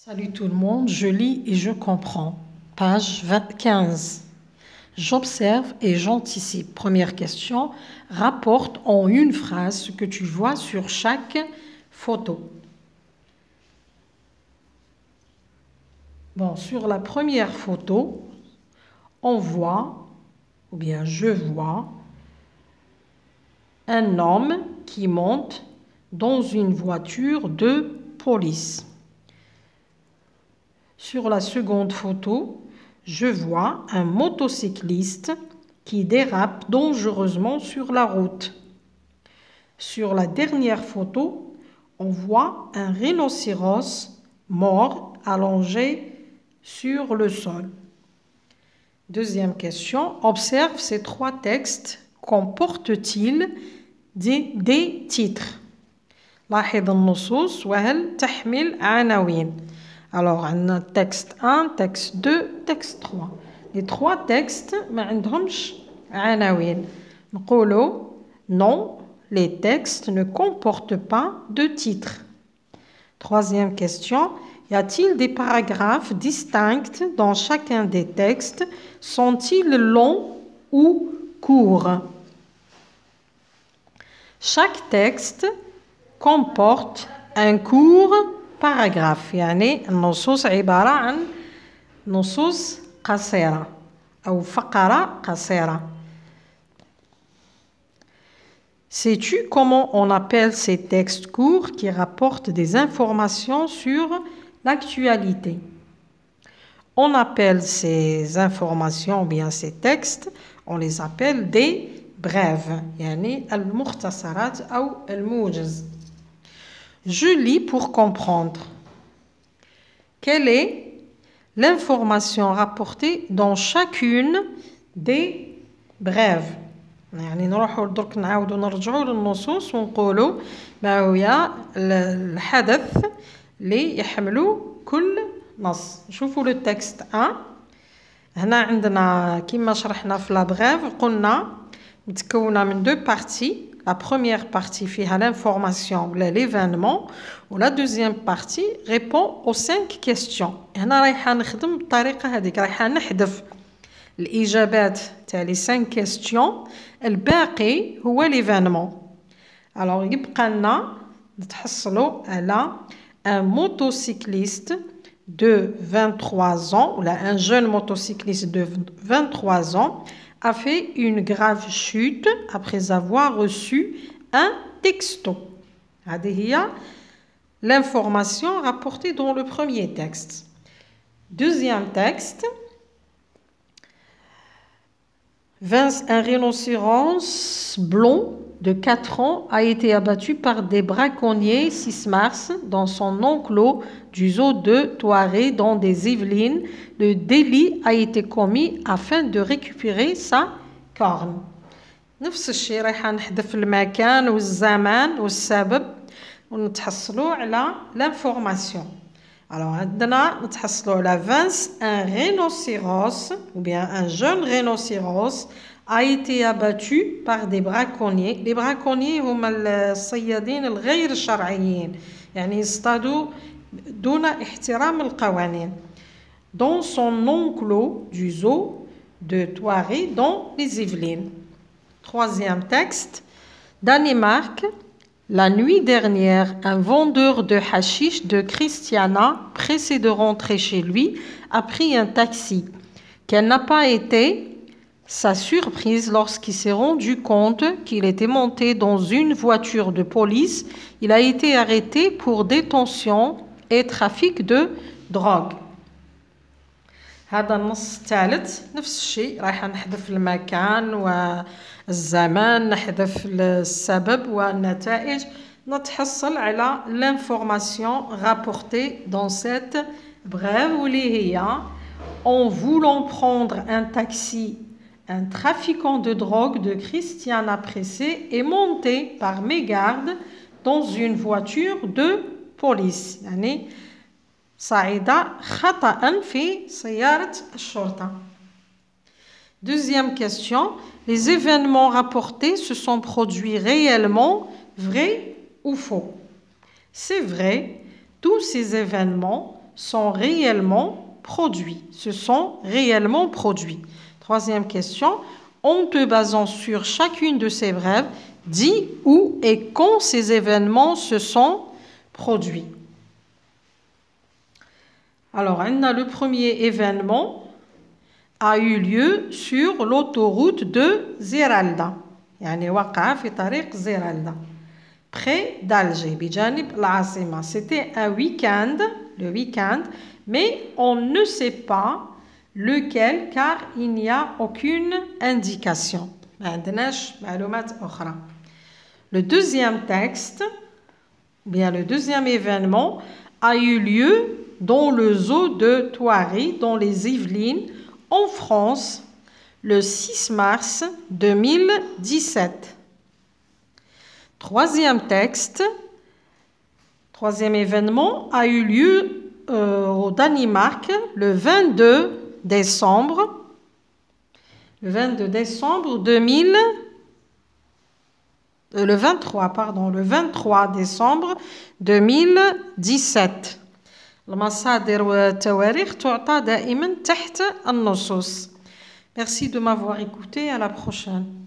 Salut tout le monde, je lis et je comprends. Page 15. J'observe et j'anticipe. Première question, rapporte en une phrase ce que tu vois sur chaque photo. Bon, sur la première photo, on voit, ou bien je vois, un homme qui monte dans une voiture de police. Sur la seconde photo, je vois un motocycliste qui dérape dangereusement sur la route. Sur la dernière photo, on voit un rhinocéros mort allongé sur le sol. Deuxième question, observe ces trois textes. Comportent-ils des titres? لاحظ النصوص وهل تحمل عناوين. Alors, on a texte 1, texte 2, texte 3. Les trois textes, ما عندهمش عناوين. نقولوا non, les textes ne comportent pas de titres. Troisième question, y a-t-il des paragraphes distincts dans chacun des textes? Sont-ils longs ou courts? Chaque texte comporte un court paragraphe. يعني النصوص عبارة عن نصوص قصيرة أو فقرة قصيرة. Sais-tu comment on appelle ces textes courts qui rapportent des informations sur l'actualité? On appelle ces informations ou bien ces textes, on les appelle des brèves. يعني المختصرات أو الموجز. Je lis pour comprendre. Quelle est l'information rapportée dans chacune des brèves? يعني نروحوا درك نعاودوا نرجعوا للنصوص ونقولوا ما هو الحدث اللي يحملوا كل نص. نشوفوا لو تكست 1. هنا عندنا كما شرحنا في لا بريف قلنا متكونه من دو بارتي. La première partie فيها l'information ولا l'événement و la deuxième partie répond aux 5 questions. هنا رايحه نخدم بالطريقه هذيك رايحه نحذف الإجابات تاع لي 5 questions. الباقي هو l'événement. Alors يبقى لنا نتحصلوا على un motocycliste de 23 ans ou là un jeune motocycliste de 23 ans a fait une grave chute après avoir reçu un texto. هذه هي l'information rapportée dans le premier texte. Deuxième texte. Un rhinocéros blond de 4 ans a été abattu par des braconniers 6 mars dans son enclos du zoo de Thoiré dans des Yvelines. Le délit a été commis afin de récupérer sa corne. نفس الشيء رايحة نحذف المكان والزمان والسبب ونتحصلوا على l'information. Alors عندنا نتحصلوا على un rhinocéros ou bien un jeune rhinocéros a été abattu par des braconniers. Les braconniers هم الصيادين الغير شرعيين يعني يصطادوا دون احترام القوانين. Dans son enclos du zoo de Thoiré dans les Yvelines. Troisième texte. Danemark. La nuit dernière, un vendeur de hashish de Christiana, pressé de rentrer chez lui, a pris un taxi. Quelle n'a pas été sa surprise lorsqu'il s'est rendu compte qu'il était monté dans une voiture de police. Il a été arrêté pour détention et trafic de drogue. هذا النص الثالث نفس الشيء رايح نحذف المكان والزمان نحذف السبب والنتائج نتحصل على l'information rapportée dans cette brève واللي هي en voulant prendre un taxi un trafiquant de drogue de Christiana Pressé est monté par mégarde dans une voiture de police. يعني صعد خطأ في سيارة الشرطة. Deuxième question. Les événements rapportés se sont produits réellement, vrai ou faux? C'est vrai, tous ces événements sont réellement produits. Se sont réellement produits. Troisième question. En te basant sur chacune de ces brèves, dis où et quand ces événements se sont produits. Alors, on a le premier événement a eu lieu sur l'autoroute de Zeralda. يعني وقع في طريق زيرالدا. Près d'Alger, بجانب العاصمة. C'était un week-end, le week-end, mais on ne sait pas lequel car il n'y a aucune indication. ما عندناش معلومات أخرى. Le deuxième texte, bien le deuxième événement a eu lieu dans le zoo de Thoiry, dans les Yvelines, en France, le 6 mars 2017. Troisième texte, troisième événement a eu lieu au Danemark le 22 décembre. Le 23 décembre 2017. المصادر والتواريخ تعطى دائما تحت النصوص. Merci de m'avoir écouté. À la prochaine.